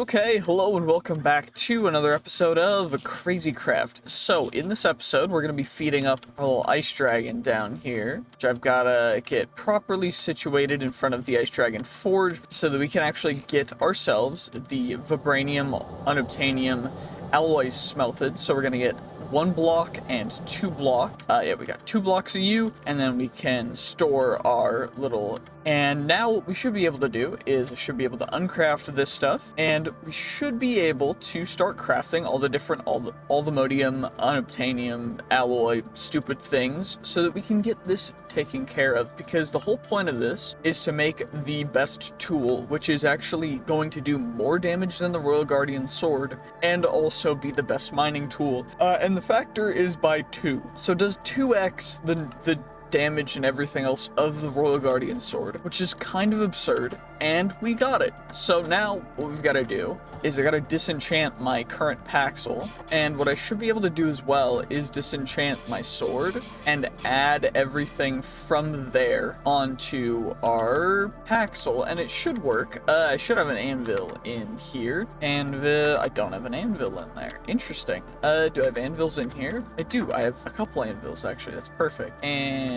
Okay, hello and welcome back to another episode of Crazy Craft. So, in this episode, we're going to be feeding up our little ice dragon down here, which I've got to get properly situated in front of the ice dragon forge so that we can actually get ourselves the vibranium, unobtainium alloys smelted. So we're going to get 1 block and 2 block. We got 2 blocks of you, and then we can store our little. And now what we should be able to do is we should be able to uncraft this stuff, and we should be able to start crafting all the different allthemodium, unobtainium, alloy, stupid things, so that we can get this taken care of. Because the whole point of this is to make the best tool, which is actually going to do more damage than the Royal Guardian sword, and also be the best mining tool. And the factor is by 2. So does 2x the damage and everything else of the Royal Guardian sword, which is kind of absurd, and we got it. So now what we've got to do is I got to disenchant my current Paxel, and what I should be able to do as well is disenchant my sword and add everything from there onto our Paxel, and it should work. I should have an anvil in here. Anvil, I don't have an anvil in there. Interesting. Do I have anvils in here? I do. I have a couple anvils actually. That's perfect. Anvil.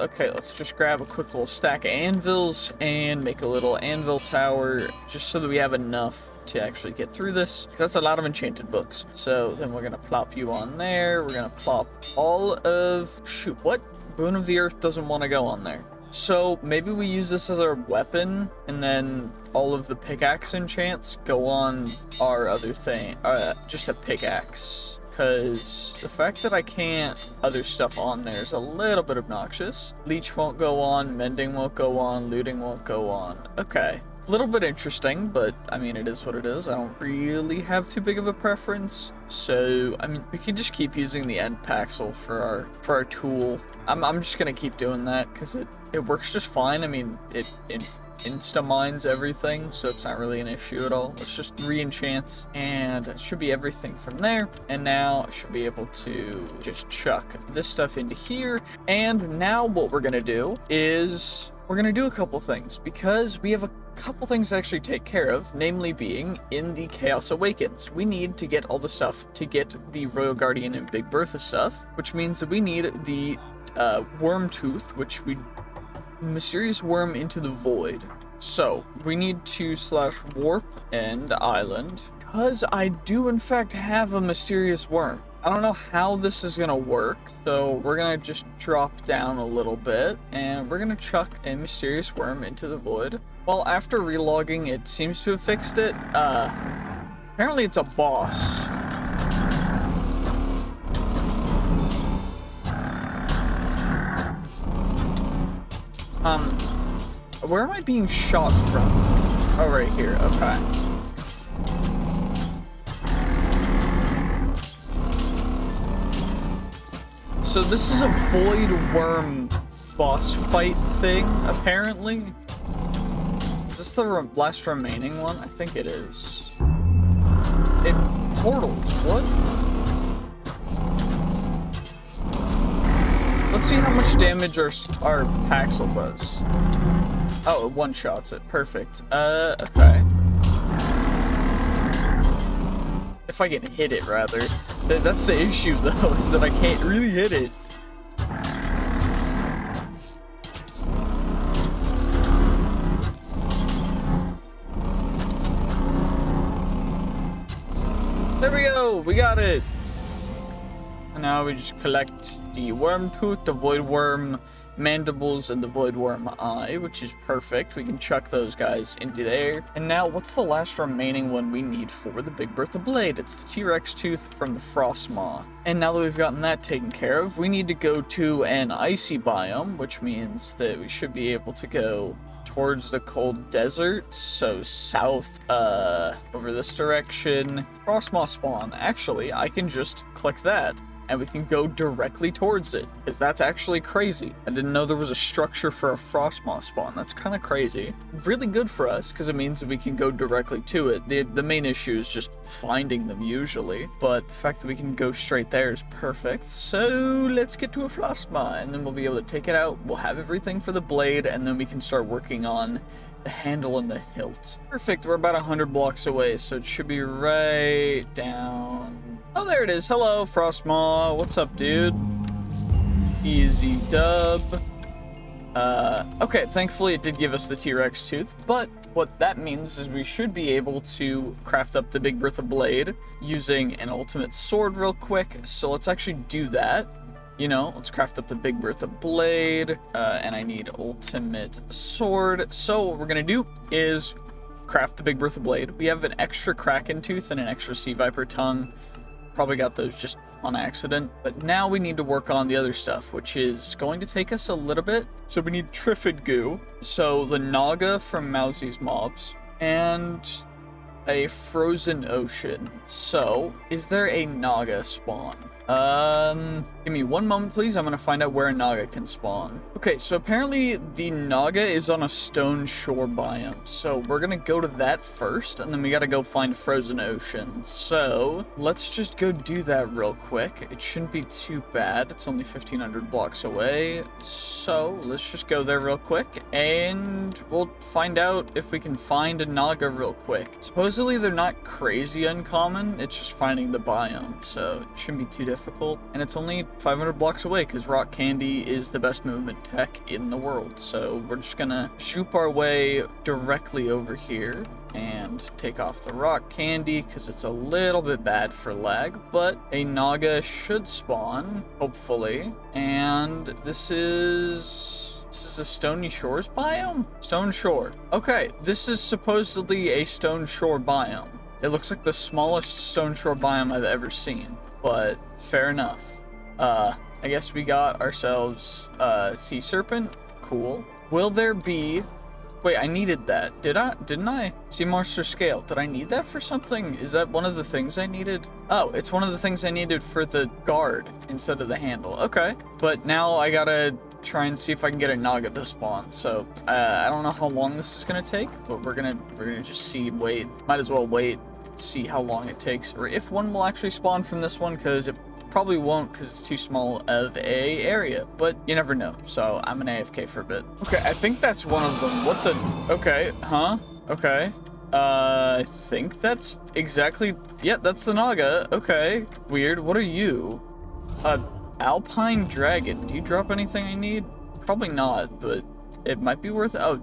Okay, let's just grab a quick little stack of anvils and make a little anvil tower just so that we have enough to actually get through this, because that's a lot of enchanted books. So then we're gonna plop you on there. We're gonna plop all of, shoot, what? Boon of the Earth doesn't want to go on there. So maybe we use this as our weapon, and then all of the pickaxe enchants go on our other thing, just a pickaxe. Because the fact that I can't other stuff on there is a little bit obnoxious. Leech won't go on, mending won't go on, looting won't go on. Okay. A little bit interesting, but I mean, it is what it is. I don't really have too big of a preference. So, I mean, we can just keep using the end Paxel for our tool. I'm just gonna keep doing that because it works just fine. I mean, it insta-mines everything, so it's not really an issue at all. Let's just re-enchant, and it should be everything from there. And now I should be able to just chuck this stuff into here. And now what we're gonna do is we're gonna do a couple things, because we have a couple things to actually take care of, namely being in the Chaos Awakens. We need to get all the stuff to get the Royal Guardian and Big Bertha stuff, which means that we need the worm tooth, which we mysterious worm into the void. So we need to /warp and island, because I do in fact have a mysterious worm. I don't know how this is gonna work, so we're gonna just drop down a little bit, and we're gonna chuck a mysterious worm into the void. Well, after relogging, it seems to have fixed it. Apparently it's a boss. Where am I being shot from? Oh, right here, okay. So this is a void worm boss fight thing, apparently. Is this the last remaining one? I think it is. It portals, what? Let's see how much damage our Paxel does. Oh, it one-shots it. Perfect. Okay. If I can hit it, rather. That's the issue, though, is that I can't really hit it. There we go! We got it! And now we just collect the worm tooth, the void worm mandibles, and the void worm eye, which is perfect. We can chuck those guys into there. And now, what's the last remaining one we need for the Big Bertha blade? It's the TRex Tooth from the Frost Maw. And now that we've gotten that taken care of, we need to go to an icy biome, which means that we should be able to go towards the cold desert, so south, over this direction. Frostmaw spawn. Actually, I can just click that, and we can go directly towards it, because that's actually crazy. I didn't know there was a structure for a Frostmaw spawn. That's kind of crazy. Really good for us, because it means that we can go directly to it. The main issue is just finding them usually, but the fact that we can go straight there is perfect. So let's get to a Frostmaw, and then we'll be able to take it out. We'll have everything for the blade, and then we can start working on the handle and the hilt. Perfect, we're about 100 blocks away, so it should be right down. Oh, there it is. Hello, Frostmaw. What's up, dude? Easy dub. Okay, thankfully it did give us the TRex Tooth, but what that means is we should be able to craft up the Big Bertha blade using an ultimate sword real quick, so let's actually do that. You know, let's craft up the Big Bertha blade, and I need ultimate sword. So what we're gonna do is craft the Big Bertha blade. We have an extra Kraken tooth and an extra Sea Viper tongue. Probably got those just on accident, but now we need to work on the other stuff, which is going to take us a little bit. So we need Triffid goo, so the Naga from Mousie's mobs, and a frozen ocean. So is there a Naga spawn? Give me one moment, please. I'm gonna find out where a Naga can spawn. Okay, so apparently the Naga is on a stone shore biome. So we're gonna go to that first, and then we gotta go find frozen ocean. So let's just go do that real quick. It shouldn't be too bad. It's only 1,500 blocks away. So let's just go there real quick, and we'll find out if we can find a Naga real quick. Supposedly they're not crazy uncommon. It's just finding the biome, so it shouldn't be too difficult. And it's only 500 blocks away because rock candy is the best movement tech in the world. So we're just gonna shoot our way directly over here and take off the rock candy because it's a little bit bad for lag, but a Naga should spawn, hopefully. And this is a Stony Shores biome? Stone Shore. Okay, this is supposedly a Stone Shore biome. It looks like the smallest Stone Shore biome I've ever seen, but fair enough. I guess we got ourselves Sea Serpent. Cool. Will there be... Wait, I needed that. Didn't I? Sea Monster Scale. Did I need that for something? Is that one of the things I needed? Oh, it's one of the things I needed for the guard instead of the handle. Okay. But now I gotta try and see if I can get a Naga to spawn. So, I don't know how long this is gonna take, but we're gonna just see, wait. Might as well wait, see how long it takes, or if one will actually spawn from this one, because it probably won't because it's too small of a area, but you never know. So I'm an AFK for a bit. Okay, I think that's one of them. What the? Okay, huh? Okay. I think that's exactly, yeah, that's the Naga. Okay, weird. What are you? Alpine Dragon. Do you drop anything I need? Probably not, but it might be worth, oh,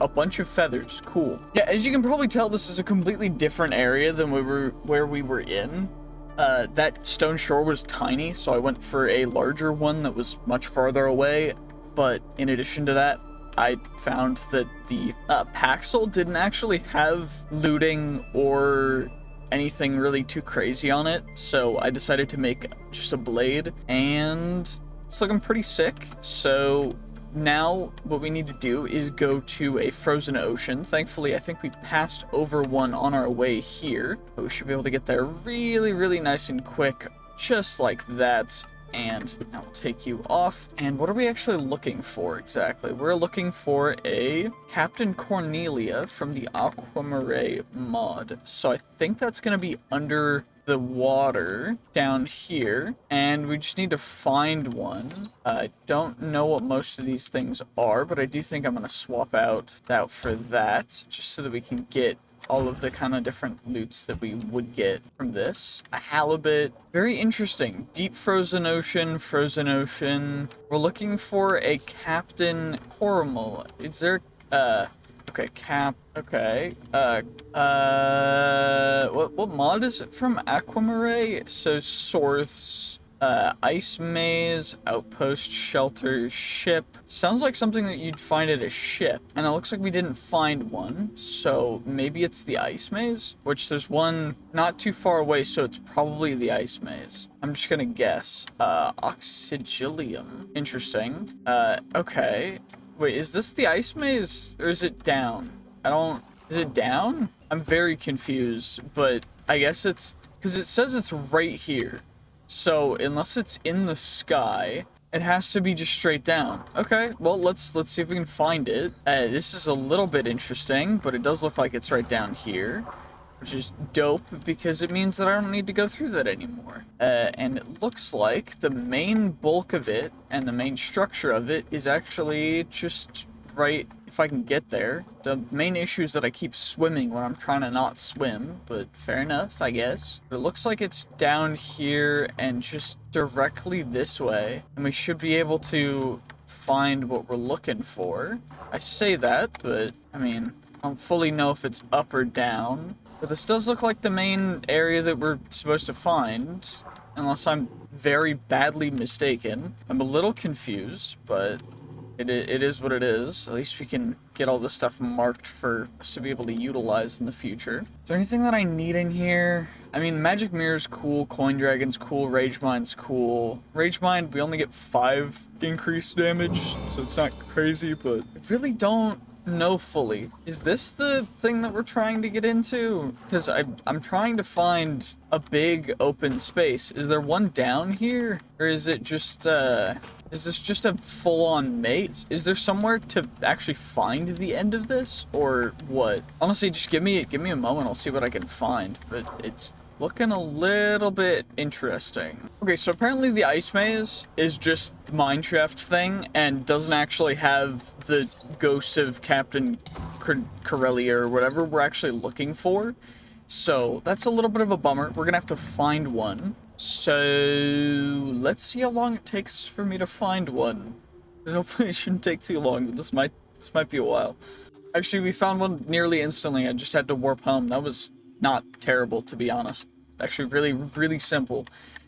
a bunch of feathers. Cool. Yeah, as you can probably tell, this is a completely different area than where we were in. That Stone Shore was tiny, so I went for a larger one that was much farther away. But in addition to that, I found that the Paxel didn't actually have looting or anything really too crazy on it, so I decided to make just a blade, and it's looking pretty sick. So now what we need to do is go to a frozen ocean. Thankfully, I think we passed over one on our way here, but we should be able to get there really, really nice and quick, just like that. And now we'll take you off. And what are we actually looking for exactly? We're looking for a Captain Cornelia from the Aquamarine mod. So I think that's going to be under the water down here, and we just need to find one. I don't know what most of these things are, but I do think I'm going to swap out for that, just so that we can get all of the kind of different loots that we would get from this. A halibut. Very interesting. Deep frozen ocean, frozen ocean. We're looking for a Captain Coramal. Is there, okay, okay. What mod is it from? Aquamarine? So source, ice maze, outpost, shelter, ship. Sounds like something that you'd find at a ship, and it looks like we didn't find one, so maybe it's the ice maze, which there's one not too far away, so it's probably the ice maze. I'm just gonna guess. Oxygilium. Interesting. Okay. Wait, is this the ice maze, or is it down? Is it down? I'm very confused, but I guess it's, because it says it's right here. So unless it's in the sky, it has to be just straight down. Okay, well, let's see if we can find it. This is a little bit interesting, but it does look like it's right down here, which is dope because it means that I don't need to go through that anymore. And it looks like the main bulk of it and the main structure of it is actually just right if I can get there. The main issue is that I keep swimming when I'm trying to not swim, but fair enough, I guess. But it looks like it's down here and just directly this way, and we should be able to find what we're looking for. I say that, but I mean, I don't fully know if it's up or down. But this does look like the main area that we're supposed to find, unless I'm very badly mistaken. I'm a little confused, but it is what it is. At least we can get all this stuff marked for us to be able to utilize in the future. Is there anything that I need in here? I mean, Magic Mirror's cool, Coin Dragon's cool, Rage Mind's cool. Rage Mind, we only get 5 increased damage, so it's not crazy, but I really don't know fully. Is this the thing that we're trying to get into? Because I'm trying to find a big open space. Is there one down here? Or is it just, is this just a full-on maze? Is there somewhere to actually find the end of this? Or what? Honestly, just give me a moment. I'll see what I can find. But it's looking a little bit interesting. Okay, so apparently the ice maze is just mineshaft thing and doesn't actually have the ghost of Captain Corellia or whatever we're actually looking for. So that's a little bit of a bummer. We're gonna have to find one. So let's see how long it takes for me to find one. Hopefully it shouldn't take too long, but this might be a while. Actually, we found one nearly instantly. I just had to warp home. That was not terrible, to be honest. Actually, really simple.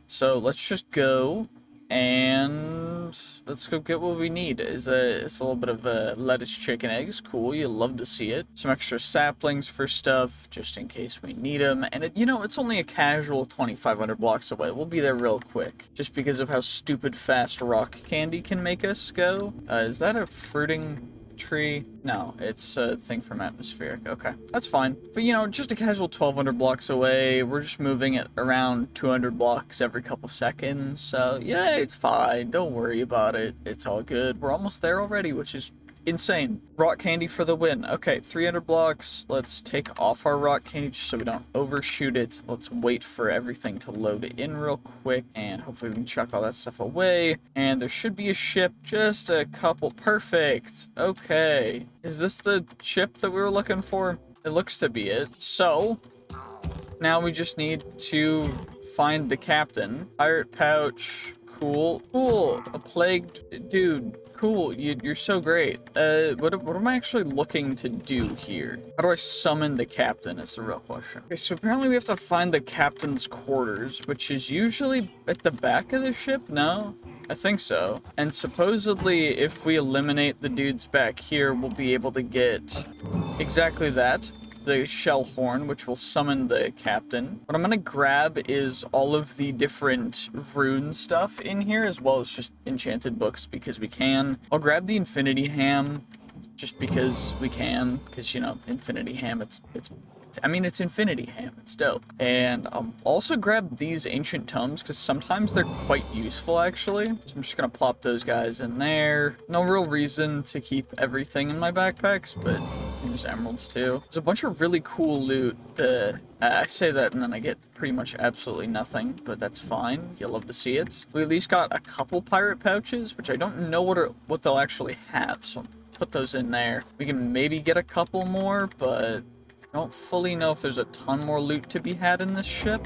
So let's just go and let's go get what we need. It's a little bit of lettuce, chicken, eggs. Cool, you love to see it. Some extra saplings for stuff, just in case we need them. And it's only a casual 2,500 blocks away. We'll be there real quick, just because of how stupid fast rock candy can make us go. Is that a fruiting tree? No, it's a thing from atmospheric. Okay, that's fine. But just a casual 1,200 blocks away. We're just moving it around 200 blocks every couple seconds. So yeah, it's fine. Don't worry about it. It's all good. We're almost there already, which is insane. Rock candy for the win. Okay, 300 blocks. Let's take off our rock candy just so we don't overshoot it. Let's wait for everything to load in real quick, and hopefully we can chuck all that stuff away. And there should be a ship, just a couple. Perfect. Okay. Is this the ship that we were looking for? It looks to be it. So now we just need to find the captain. Pirate pouch. Cool. A plagued dude. Cool, you're so great. What am I actually looking to do here? How do I summon the captain is the real question. Okay, so apparently we have to find the captain's quarters, which is usually at the back of the ship? No? I think so. And supposedly, if we eliminate the dudes back here, we'll be able to get exactly that. The shell horn, which will summon the captain. What I'm gonna grab is all of the different rune stuff in here, as well as just enchanted books, because we can. I'll grab the infinity ham, just because we can, because infinity ham, it's infinity ham, it's dope. And I'll also grab these ancient tomes, because sometimes they're quite useful, actually. So I'm just gonna plop those guys in there. No real reason to keep everything in my backpacks, but there's emeralds too. There's a bunch of really cool loot. I say that and then I get pretty much absolutely nothing, but that's fine. You'll love to see it. We at least got a couple pirate pouches, which I don't know what they'll actually have, so I'll put those in there. We can maybe get a couple more, but I don't fully know if there's a ton more loot to be had in this ship.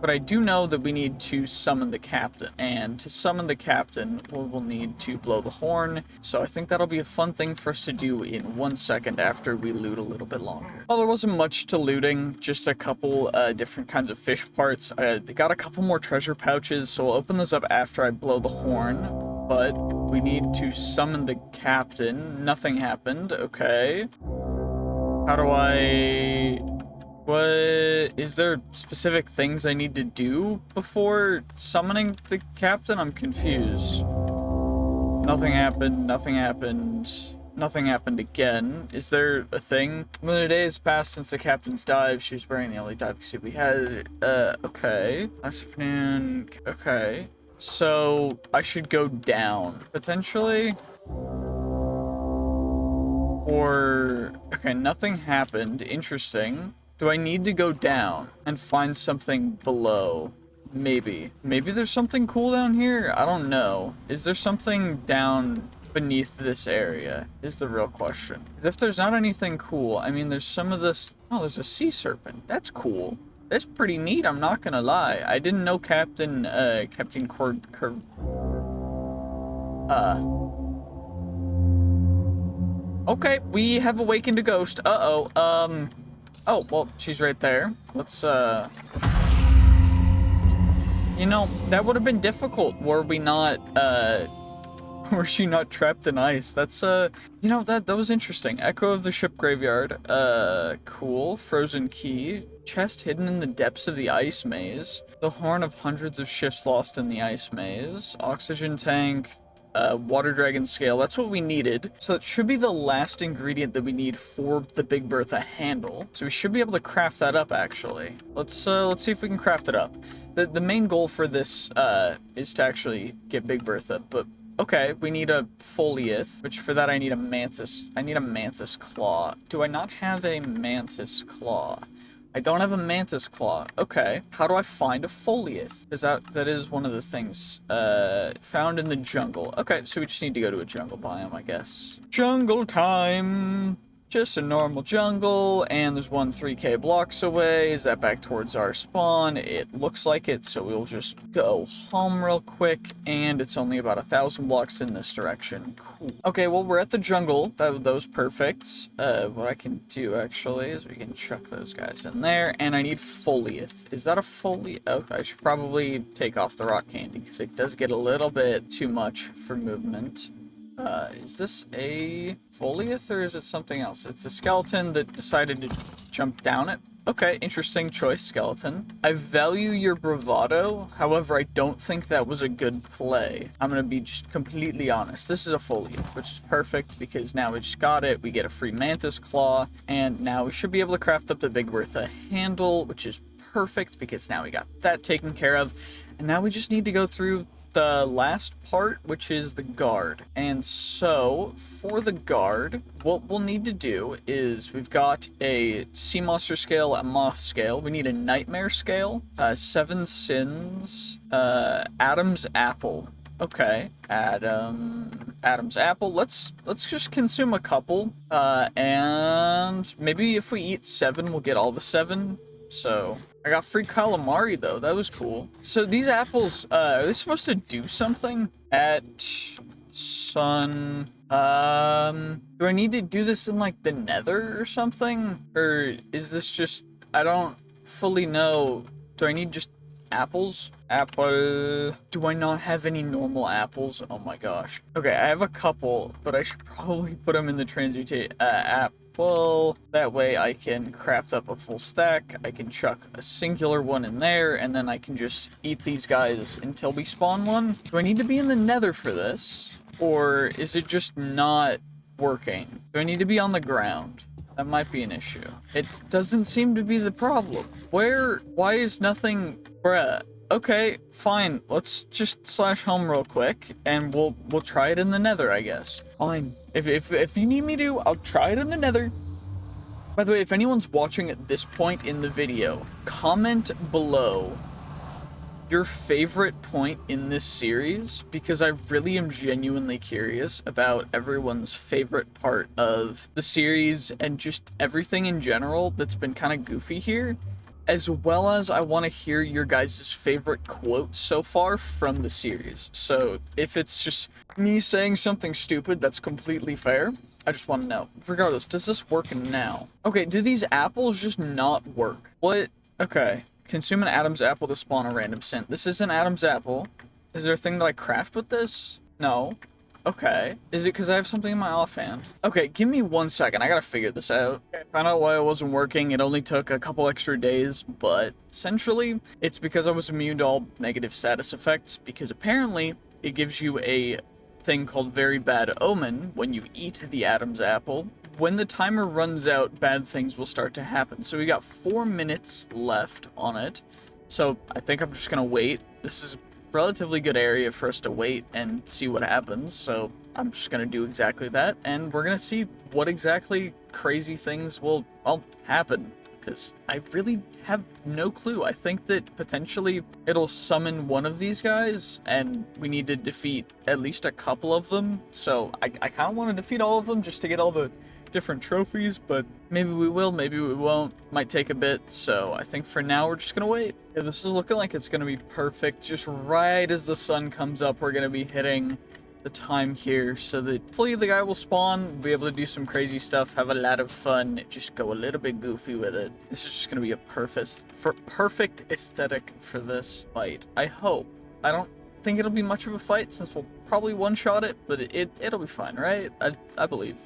But I do know that we need to summon the captain, and to summon the captain, we'll need to blow the horn. So I think that'll be a fun thing for us to do in 1 second after we loot a little bit longer. Well, there wasn't much to looting, just a couple different kinds of fish parts. I got a couple more treasure pouches, so I'll open those up after I blow the horn. But we need to summon the captain. Nothing happened. Okay. How do I... What? Is there specific things I need to do before summoning the captain? I'm confused. Nothing happened, nothing happened, nothing happened again. Is there a thing? When a day has passed since the captain's dive, she was wearing the only diving suit we had. Okay. Last afternoon, okay. So, I should go down, potentially? Or, okay, nothing happened. Interesting. Do I need to go down and find something below? Maybe. Maybe there's something cool down here? I don't know. Is there something down beneath this area is the real question. If there's not anything cool, I mean, there's some of this... Oh, there's a sea serpent. That's cool. That's pretty neat, I'm not gonna lie. I didn't know Captain Okay, we have awakened a ghost. Uh-oh, oh, well, she's right there. Let's, You know, that would have been difficult were we not, were she not trapped in ice. That's, you know, that was interesting. Echo of the ship graveyard. Cool. Frozen key. Chest hidden in the depths of the ice maze. The horn of hundreds of ships lost in the ice maze. Oxygen tank. Water dragon scale. That's what we needed. So that should be the last ingredient that we need for the Big Bertha handle. So we should be able to craft that up, actually. Let's see if we can craft it up. The main goal for this, is to actually get Big Bertha, but okay, we need a foliath, which for that I need a mantis. I need a mantis claw. Do I not have a mantis claw? I don't have a mantis claw. Okay. How do I find a foliath? Because that is one of the things found in the jungle. Okay, so we just need to go to a jungle biome, I guess. Jungle time! Just a normal jungle, and there's one 3k blocks away. Is that back towards our spawn? It looks like it, so we'll just go home real quick, and it's only about 1,000 blocks in this direction. Cool. Okay, well, we're at the jungle. That was perfect. What I can do, actually, is we can chuck those guys in there, and I need foliath. Is that a foliath? Oh, I should probably take off the rock candy, because it does get a little bit too much for movement. Is this a foliath or is it something else? It's a skeleton that decided to jump down it. Okay, interesting choice, skeleton. I value your bravado, however, I don't think that was a good play. I'm gonna be just completely honest. This is a foliath, which is perfect because now we just got it. We get a free mantis claw, and now we should be able to craft up the Big Bertha handle, which is perfect because now we got that taken care of. And now we just need to go through the last part, which is the guard. And so for the guard, what we'll need to do is we've got a sea monster scale, a moth scale. We need a nightmare scale, 7 sins, Adam's apple. Okay, Adam's apple. Let's just consume a couple, and maybe if we eat 7, we'll get all the 7. So I got free calamari though. That was cool. So these apples, are they supposed to do something? At sun. Do I need to do this in like the nether or something? Or is this just, I don't fully know. Do I need just apples? Apple. Do I not have any normal apples? Oh my gosh. Okay, I have a couple, but I should probably put them in the transmutate app. Well, that way I can craft up a full stack, I can chuck a singular one in there, and then I can just eat these guys until we spawn one. Do I need to be in the nether for this? Or is it just not working? Do I need to be on the ground? That might be an issue. It doesn't seem to be the problem. Why is nothing, bruh? Okay, fine. Let's just slash home real quick, and we'll try it in the nether, I guess. Fine. If you need me to, I'll try it in the nether. By the way, if anyone's watching at this point in the video, comment below your favorite point in this series, because I really am genuinely curious about everyone's favorite part of the series and just everything in general that's been kind of goofy here. As well as I want to hear your guys' favorite quotes so far from the series. So if it's just me saying something stupid, that's completely fair. I just want to know. Regardless, does this work now? Okay, do these apples just not work? What? Okay. Consume an Adam's apple to spawn a random scent. This is an Adam's apple. Is there a thing that I craft with this? No. Okay. Is it because I have something in my offhand? Okay, give me 1 second. I gotta figure this out. Okay, I found out why it wasn't working. It only took a couple extra days, but essentially, it's because I was immune to all negative status effects, because apparently, it gives you a thing called Very Bad Omen when you eat the Adam's apple. When the timer runs out, bad things will start to happen. So we got 4 minutes left on it. So I think I'm just gonna wait. This is relatively good area for us to wait and see what happens, so I'm just gonna do exactly that, and we're gonna see what exactly crazy things will, well, happen. because I really have no clue. I think that potentially it'll summon one of these guys, and we need to defeat at least a couple of them. So I kind of want to defeat all of them just to get all the different trophies, but maybe we will, maybe we won't. Might take a bit, so I think for now we're just gonna wait. Yeah, this is looking like it's gonna be perfect. Just right as the sun comes up, we're gonna be hitting the time here, so that hopefully the guy will spawn, be able to do some crazy stuff, have a lot of fun, just go a little bit goofy with it. This is just gonna be a perfect aesthetic for this fight. I hope. I don't think it'll be much of a fight since we'll probably one-shot it, but it'll be fine, right? I believe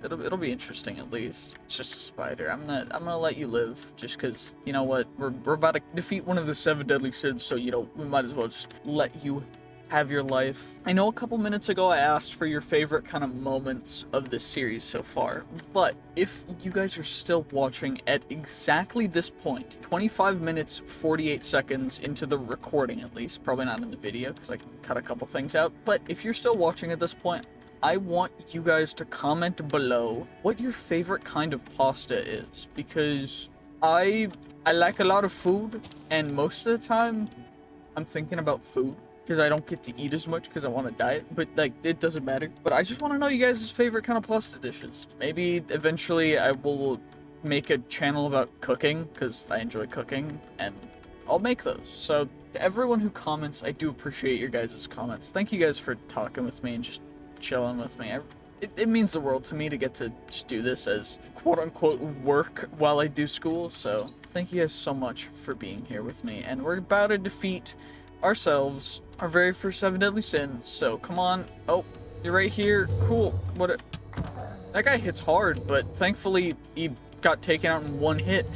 it'll be interesting at least. It's just a spider. I'm gonna let you live, just because, you know what, we're about to defeat one of the 7 deadly sins, so, you know, we might as well just let you have your life. I know a couple minutes ago I asked for your favorite kind of moments of this series so far, but if you guys are still watching at exactly this point, 25 minutes 48 seconds into the recording at least, probably not in the video because I cut a couple things out, but if you're still watching at this point, I want you guys to comment below what your favorite kind of pasta is, because I like a lot of food, and most of the time I'm thinking about food, because I don't get to eat as much because I want to diet, but like, it doesn't matter. But I just want to know you guys' favorite kind of pasta dishes. Maybe eventually I will make a channel about cooking, because I enjoy cooking, and I'll make those. So to everyone who comments, I do appreciate your guys' comments. Thank you guys for talking with me and just chilling with me. It means the world to me to get to just do this as quote-unquote work while I do school, so thank you guys so much for being here with me, and we're about to defeat ourselves our very first 7 deadly sins, so come on. Oh, you're right here. Cool. That guy hits hard, but thankfully he got taken out in one hit.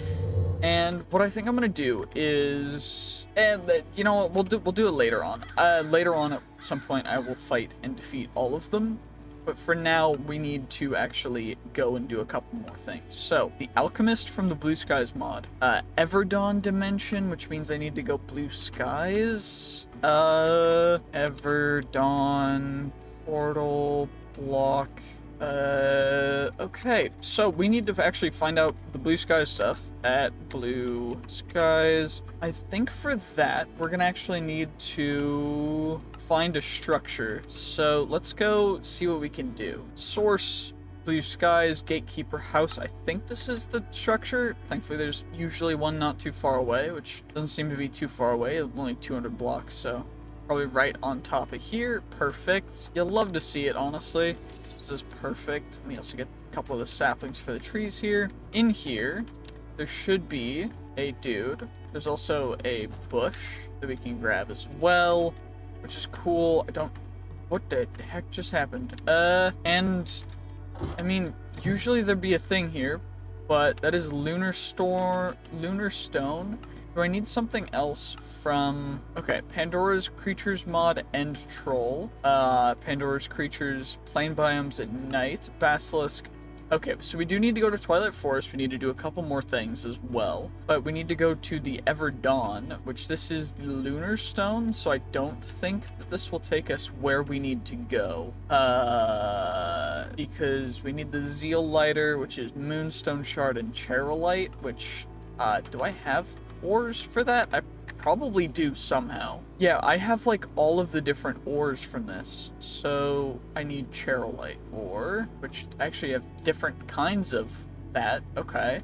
And what I think I'm gonna do is, you know what, we'll do it later on. Later on at some point I will fight and defeat all of them. But for now, we need to actually go and do a couple more things. So, the Alchemist from the Blue Skies mod. Everdawn Dimension, which means I need to go Blue Skies. Everdawn Portal Block. Okay, so we need to actually find out the Blue Skies stuff at Blue Skies. I think for that, we're gonna actually need to find a structure. So let's go see what we can do. Source, Blue Skies, Gatekeeper House. I think this is the structure. Thankfully, there's usually one not too far away, which doesn't seem to be too far away. Only 200 blocks, so probably right on top of here. Perfect. You'll love to see it, honestly. This is perfect. Let me also get a couple of the saplings for the trees here. In here, there should be a dude. There's also a bush that we can grab as well, which is cool. What the heck just happened? And I mean, usually there'd be a thing here, but that is Lunar Stone. Do I need something else from... Okay, Pandora's Creatures mod End Troll. Pandora's Creatures Plain Biomes at Night. Basilisk. Okay, so we do need to go to Twilight Forest. We need to do a couple more things as well. But we need to go to the Everdawn, which this is the Lunar Stone, so I don't think that this will take us where we need to go. Because we need the Zeal Lighter, which is Moonstone Shard and Charolite, which, do I have ores for that? I probably do somehow. Yeah, I have like all of the different ores from this, so I need Charolite ore, which I actually have different kinds of that. Okay,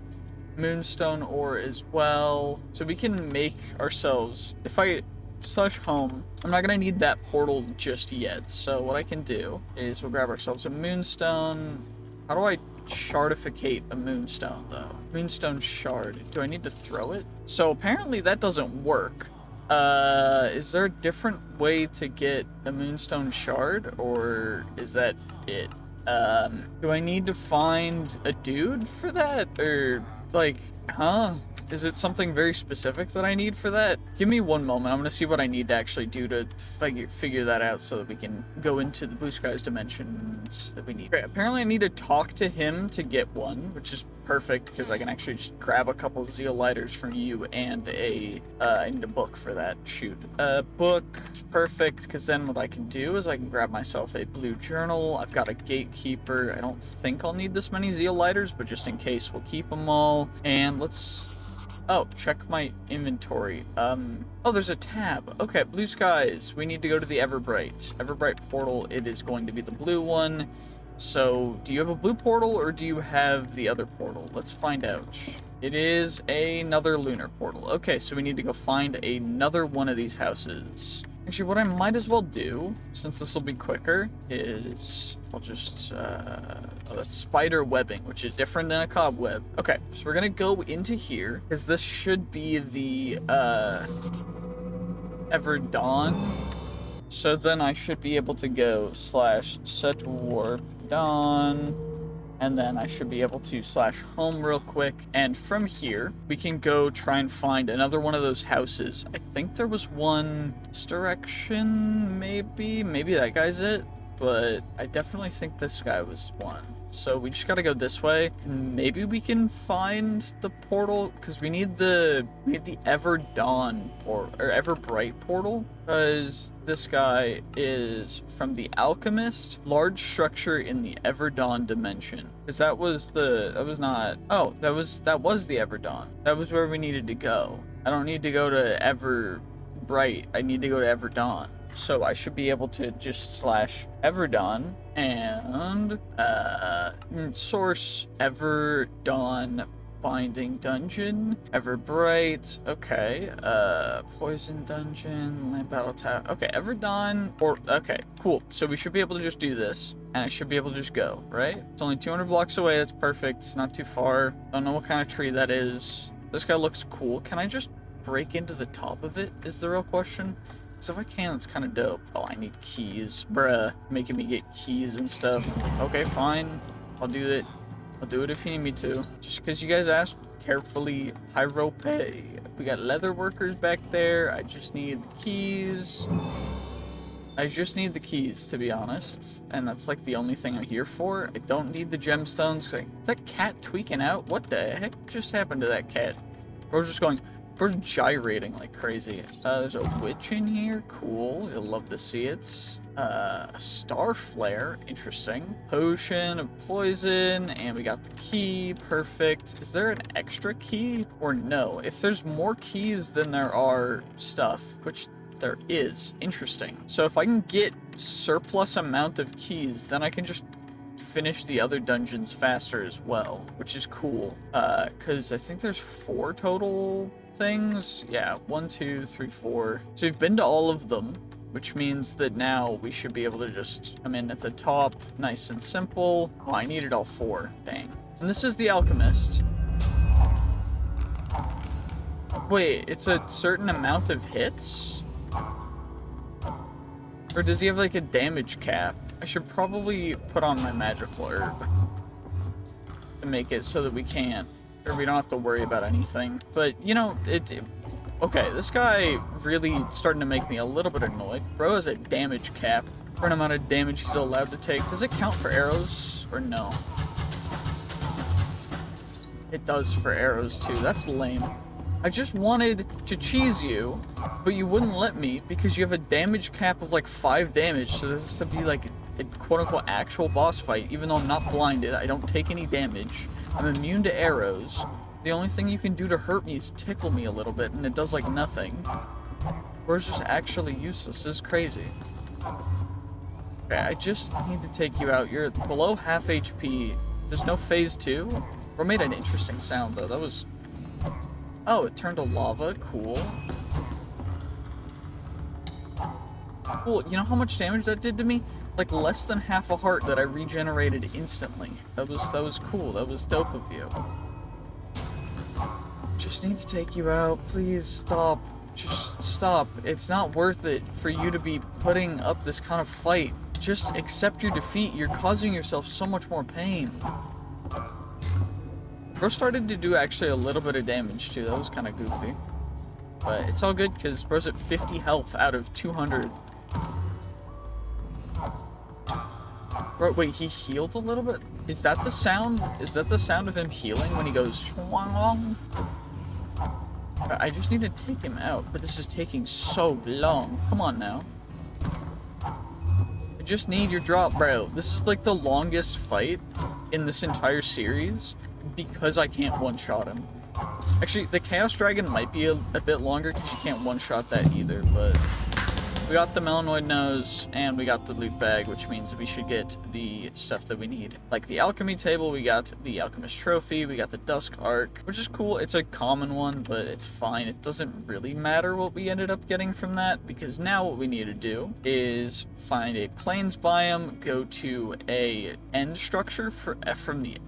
Moonstone ore as well, so we can make ourselves, if I slash home, I'm not gonna need that portal just yet, so what I can do is we'll grab ourselves a Moonstone. How do I shardificate a Moonstone though? Moonstone shard. Do I need to throw it? So apparently that doesn't work. Is there a different way to get a Moonstone shard, or is that it? Do I need to find a dude for that, or like, huh? Is it something very specific that I need for that? Give me one moment. I'm gonna see what I need to actually do to figure that out so that we can go into the blue skies dimensions that we need. Okay, apparently I need to talk to him to get one, which is perfect because I can actually just grab a couple of zeal lighters from you and I need a book for that. Shoot. Book is perfect because then what I can do is I can grab myself a blue journal. I've got a gatekeeper. I don't think I'll need this many zeal lighters, but just in case we'll keep them all. And let's... Oh, check my inventory. Oh, there's a tab. Okay, blue skies. We need to go to the Everbrite. Everbrite portal, it is going to be the blue one. So, do you have a blue portal or do you have the other portal? Let's find out. It is another lunar portal. Okay, so we need to go find another one of these houses. Actually, what I might as well do, since this will be quicker, is I'll just, oh, that's spider webbing, which is different than a cobweb. Okay, so we're gonna go into here, because this should be the, Everdawn. So then I should be able to go /set warp dawn, and then I should be able to /home real quick, and from here we can go try and find another one of those houses. I think there was one this direction, maybe that guy's it, but I definitely think this guy was one. So we just gotta go this way, and maybe we can find the portal, because we need the Everdawn portal, or Everbrite portal, because this guy is from the Alchemist, large structure in the Everdawn dimension. Because that was the Everdawn. That was where we needed to go. I don't need to go to Everbrite, I need to go to Everdawn. So I should be able to just /Everdawn and source Everdawn binding dungeon, Everbrite, okay, poison dungeon, land battle tab, okay, Everdawn, or, okay, cool. So we should be able to just do this, and I should be able to just go, right? It's only 200 blocks away, that's perfect, it's not too far. Don't know what kind of tree that is. This guy looks cool. Can I just break into the top of it, is the real question? So if I can, it's kind of dope. Oh, I need keys. Bruh. Making me get keys and stuff. Okay, fine. I'll do it. I'll do it if you need me to. Just because you guys asked, carefully pyropay. We got leather workers back there. I just need the keys. I just need the keys, to be honest. And that's like the only thing I'm here for. I don't need the gemstones. Is that cat tweaking out? What the heck just happened to that cat? Bro's just going... We're gyrating like crazy. There's a witch in here. Cool. You'll love to see it. Star flare. Interesting. Potion of poison. And we got the key. Perfect. Is there an extra key or no? If there's more keys than there are stuff, which there is. Interesting. So if I can get surplus amount of keys, then I can just finish the other dungeons faster as well, which is cool. Because I think there's 4 total things. Yeah, 1, 2, 3, 4. So we've been to all of them, which means that now we should be able to just come in at the top, nice and simple. Oh, I needed all 4. Dang. And this is the Alchemist. Wait, it's a certain amount of hits? Or does he have like a damage cap? I should probably put on my magical herb to make it so that we can't, or we don't have to worry about anything. But, you know, okay, this guy really starting to make me a little bit annoyed. Bro has a damage cap for an amount of damage he's allowed to take. Does it count for arrows or no? It does for arrows too. That's lame. I just wanted to cheese you, but you wouldn't let me because you have a damage cap of like 5 damage. So this is to be like a quote-unquote actual boss fight, even though I'm not blinded. I don't take any damage. I'm immune to arrows. The only thing you can do to hurt me is tickle me a little bit, and it does like nothing. Or it's just actually useless. This is crazy. Okay, I just need to take you out. You're below half HP. There's no phase 2. Bro made an interesting sound though. That was... Oh, it turned to lava. Cool. Cool. You know how much damage that did to me? Like less than half a heart that I regenerated instantly. That was cool. That was dope of you. Just need to take you out. Please stop. Just stop. It's not worth it for you to be putting up this kind of fight. Just accept your defeat. You're causing yourself so much more pain. Bro started to do actually a little bit of damage too. That was kind of goofy. But it's all good because bro's at 50 health out of 200. Bro, wait, he healed a little bit? Is that the sound? Is that the sound of him healing when he goes swang? I just need to take him out, but this is taking so long. Come on now. I just need your drop, bro. This is like the longest fight in this entire series because I can't one-shot him. Actually, the Chaos Dragon might be a bit longer because you can't one-shot that either, but we got the Melanoid Nose, and we got the loot bag, which means that we should get the stuff that we need. Like the Alchemy Table, we got the Alchemist Trophy, we got the Dusk Arc, which is cool. It's a common one, but it's fine. It doesn't really matter what we ended up getting from that, because now what we need to do is find a Plains biome, go to a end structure from the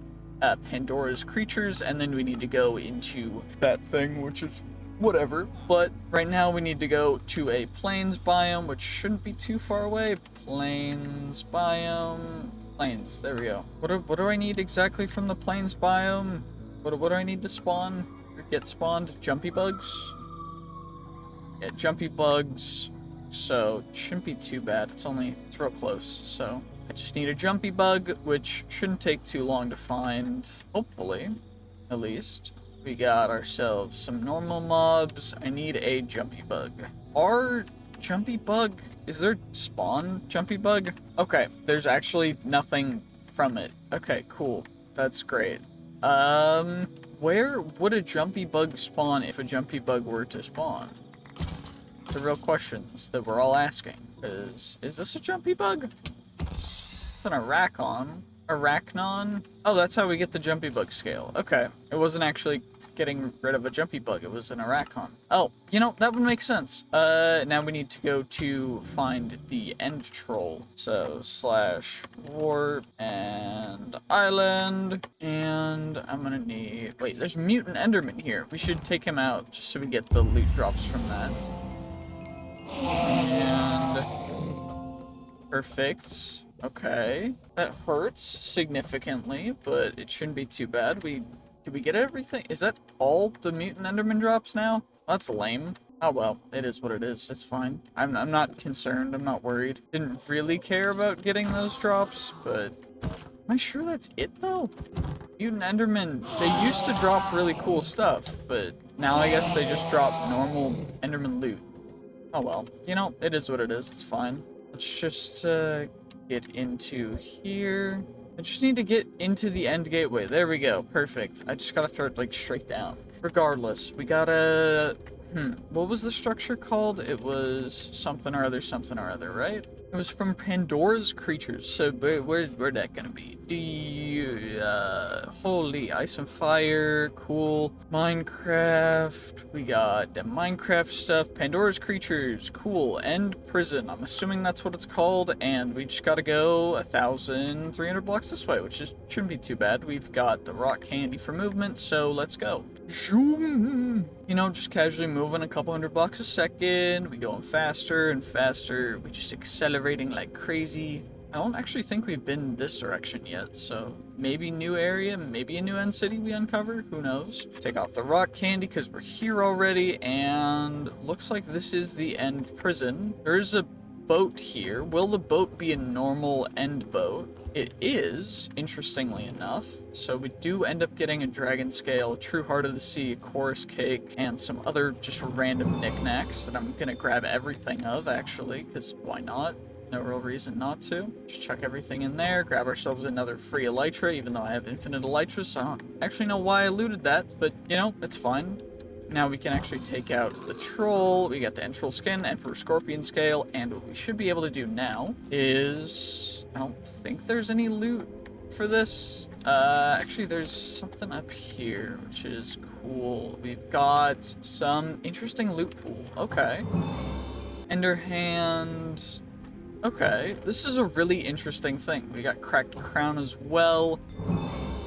Pandora's creatures, and then we need to go into that thing, which is whatever. But right now we need to go to a Plains biome, which shouldn't be too far away. Plains biome. Plains, there we go. What do I need exactly from the Plains biome? What do I need to spawn? Or get spawned? Jumpy bugs? Yeah, jumpy bugs. So, shouldn't be too bad. It's real close, so I just need a jumpy bug, which shouldn't take too long to find, hopefully, at least. We got ourselves some normal mobs. I need a jumpy bug. Is there spawn jumpy bug? Okay, there's actually nothing from it. Okay, cool. That's great. Where would a jumpy bug spawn if a jumpy bug were to spawn? The real questions that we're all asking. Is this a jumpy bug? It's an Arachnon? Oh, that's how we get the jumpy bug scale. Okay. It wasn't actually getting rid of a jumpy bug. It was an Arachon. Oh, you know, that would make sense. Now we need to go to find the end troll. So, /warp and island. And I'm gonna need... Wait, there's mutant enderman here. We should take him out just so we get the loot drops from that. And... perfect. Okay. That hurts significantly, but it shouldn't be too bad. Did we get everything? Is that all the mutant enderman drops now? That's lame. Oh well, it is what it is. It's fine. I'm not concerned. I'm not worried. Didn't really care about getting those drops, but... Am I sure that's it, though? Mutant endermen, they used to drop really cool stuff, but now I guess they just drop normal enderman loot. Oh well. You know, it is what it is. It's fine. Let's just, get into here. I just need to get into the end gateway. There we go. Perfect. I just gotta throw it, like, straight down. Regardless, we gotta... What was the structure called? It was something or other, right? It was from Pandora's creatures. So where's that gonna be? Holy ice and fire. Cool. Minecraft. We got the Minecraft stuff. Pandora's creatures. Cool. End prison. I'm assuming that's what it's called. And we just gotta go 1,300 blocks this way, which shouldn't be too bad. We've got the rock candy for movement, so let's go. Zoom. You know, just casually moving a couple hundred blocks a second. We going faster and faster. We just accelerating like crazy. I don't actually think we've been this direction yet, so maybe new area, maybe a new end city we uncover, who knows. Take off the rock candy because we're here already, and looks like this is the end prison. There's a boat here. Will the boat be a normal end boat? It is, interestingly enough. So we do end up getting a dragon scale, a true heart of the sea, a chorus cake, and some other just random knickknacks that I'm gonna grab everything of, actually, because why not? No real reason not to. Just chuck everything in there, grab ourselves another free elytra, even though I have infinite elytras, so I don't actually know why I looted that, but, you know, it's fine. Now we can actually take out the troll. We got the Entroll skin, Emperor Scorpion scale, and what we should be able to do now is... I don't think there's any loot for this. Actually, there's something up here, which is cool. We've got some interesting loot pool. Okay. Ender Hand... Okay, this is a really interesting thing. We got Cracked Crown as well.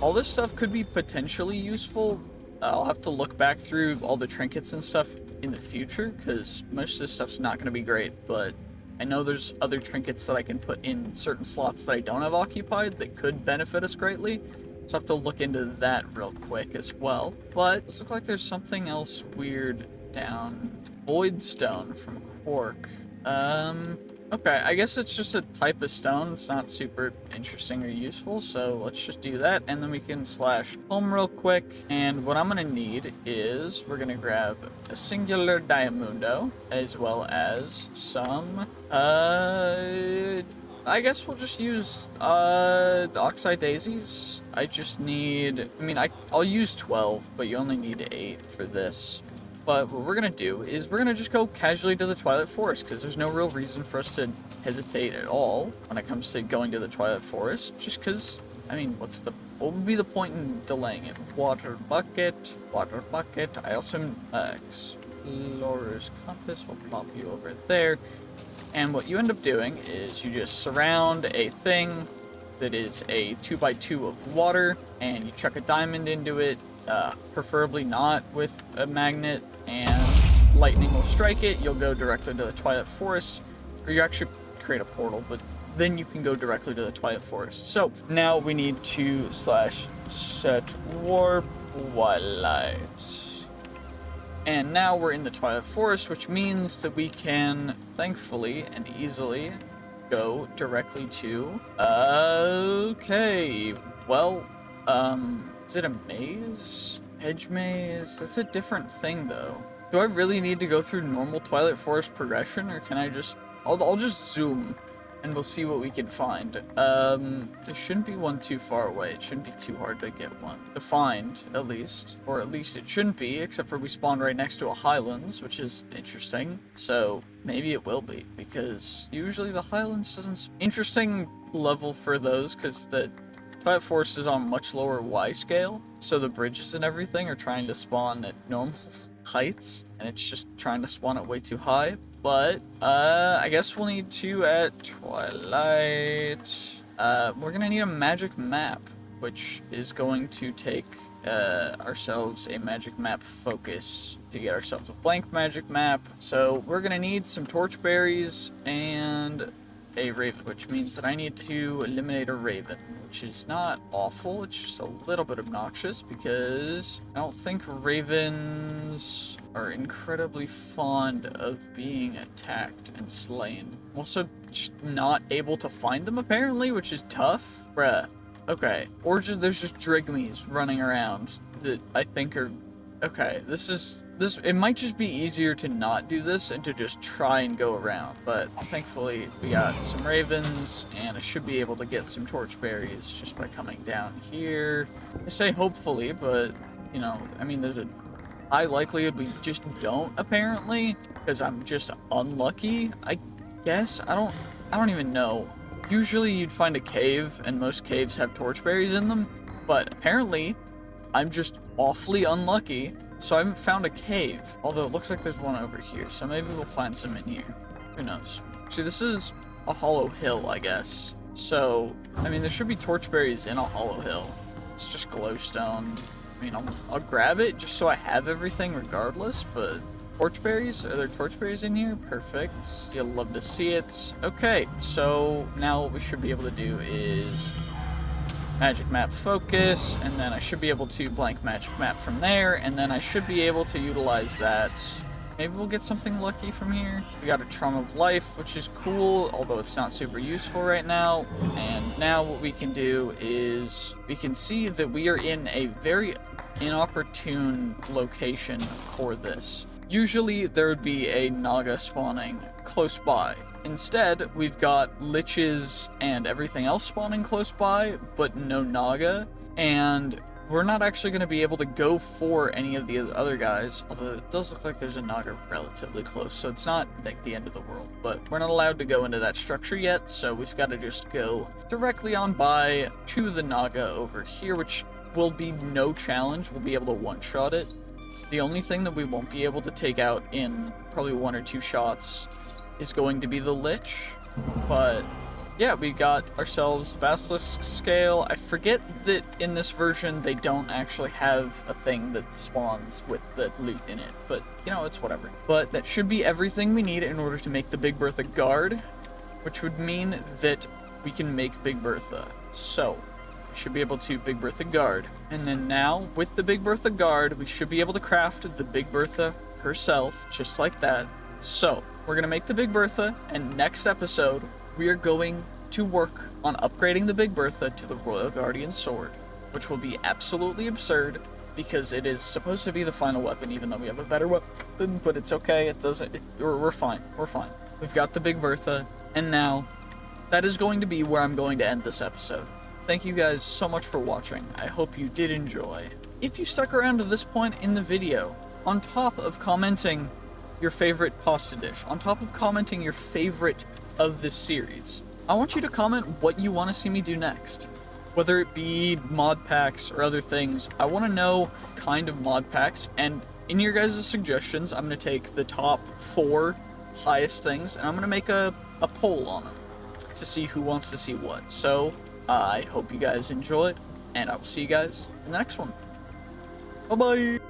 All this stuff could be potentially useful. I'll have to look back through all the trinkets and stuff in the future, because most of this stuff's not going to be great, but I know there's other trinkets that I can put in certain slots that I don't have occupied that could benefit us greatly. So I have to look into that real quick as well. But it looks like there's something else weird down. Void stone from Quark. Okay, I guess it's just a type of stone. It's not super interesting or useful, so let's just do that, and then we can slash home real quick. And what I'm gonna need is we're gonna grab a singular diamundo, as well as some, I guess we'll just use, the oxide daisies. I just need, I'll use 12, but you only need 8 for this. But what we're going to do is we're going to just go casually to the Twilight Forest, because there's no real reason for us to hesitate at all when it comes to going to the Twilight Forest. Just because, what would be the point in delaying it? Water bucket. I also, Explorer's Compass will plop you over there. And what you end up doing is you just surround a thing that is a 2x2 of water, and you chuck a diamond into it. Preferably not with a magnet, and lightning will strike it. You'll go directly to the Twilight Forest, or you actually create a portal, but then you can go directly to the Twilight Forest. So now we need to slash set warp Twilight. And now we're in the Twilight Forest, which means that we can thankfully and easily go directly to, okay, well, is it a maze? Edge maze? That's a different thing, though. Do I really need to go through normal Twilight Forest progression, or can I just... I'll just zoom, and we'll see what we can find. There shouldn't be one too far away. It shouldn't be too hard to get one. To find, at least. Or at least it shouldn't be, except for we spawned right next to a Highlands, which is interesting. So, maybe it will be, because usually the Highlands doesn't... Interesting level for those, because the Twilight Forest is on much lower Y scale, so the bridges and everything are trying to spawn at normal heights, and it's just trying to spawn it way too high. But, I guess we'll need to at Twilight. We're gonna need a magic map, which is going to take ourselves a magic map focus to get ourselves a blank magic map. So we're gonna need some torchberries and a raven, which means that I need to eliminate a raven, which is not awful. It's just a little bit obnoxious because I don't think ravens are incredibly fond of being attacked and slain. I'm also just not able to find them apparently, which is tough. Bruh. Okay. Or just there's just drigmies running around that I think are... Okay, it might just be easier to not do this and to just try and go around, but thankfully we got some ravens, and I should be able to get some torchberries just by coming down here. I say hopefully, but, there's a high likelihood we just don't, apparently, because I'm just unlucky, I guess. I don't even know. Usually you'd find a cave, and most caves have torchberries in them, but apparently I'm just awfully unlucky, so I haven't found a cave. Although it looks like there's one over here, so maybe we'll find some in here. Who knows? See, this is a hollow hill, I guess. So, there should be torchberries in a hollow hill. It's just glowstone. I'll grab it just so I have everything regardless, but... Torchberries? Are there torchberries in here? Perfect. You'll love to see it. Okay, so now what we should be able to do is... magic map focus, and then I should be able to blank magic map from there, and then I should be able to utilize that. Maybe we'll get something lucky from here. We got a Charm of Life, which is cool, although it's not super useful right now. And now what we can do is we can see that we are in a very inopportune location for this. Usually there would be a Naga spawning close by. Instead, we've got liches and everything else spawning close by, but no Naga, and we're not actually going to be able to go for any of the other guys, although it does look like there's a Naga relatively close, so it's not like the end of the world. But we're not allowed to go into that structure yet, so we've got to just go directly on by to the Naga over here, which will be no challenge. We'll be able to one-shot it. The only thing that we won't be able to take out in probably 1 or 2 shots is going to be the Lich, but yeah, we got ourselves Basilisk Scale. I forget that in this version they don't actually have a thing that spawns with the loot in it, but it's whatever. But that should be everything we need in order to make the Big Bertha guard, which would mean that we can make Big Bertha. So, we should be able to Big Bertha guard. And then now, with the Big Bertha guard, we should be able to craft the Big Bertha herself, just like that. So, we're going to make the Big Bertha, and next episode, we are going to work on upgrading the Big Bertha to the Royal Guardian Sword, which will be absolutely absurd, because it is supposed to be the final weapon, even though we have a better weapon, but it's okay, we're fine, We've got the Big Bertha, and now, that is going to be where I'm going to end this episode. Thank you guys so much for watching. I hope you did enjoy. If you stuck around to this point in the video, on top of commenting your favorite pasta dish, on top of commenting your favorite of this series, I want you to comment what you want to see me do next. Whether it be mod packs or other things, I want to know kind of mod packs, and in your guys' suggestions, I'm going to take the top 4 highest things, and I'm going to make a poll on them to see who wants to see what. So, I hope you guys enjoy it, and I will see you guys in the next one. Bye-bye!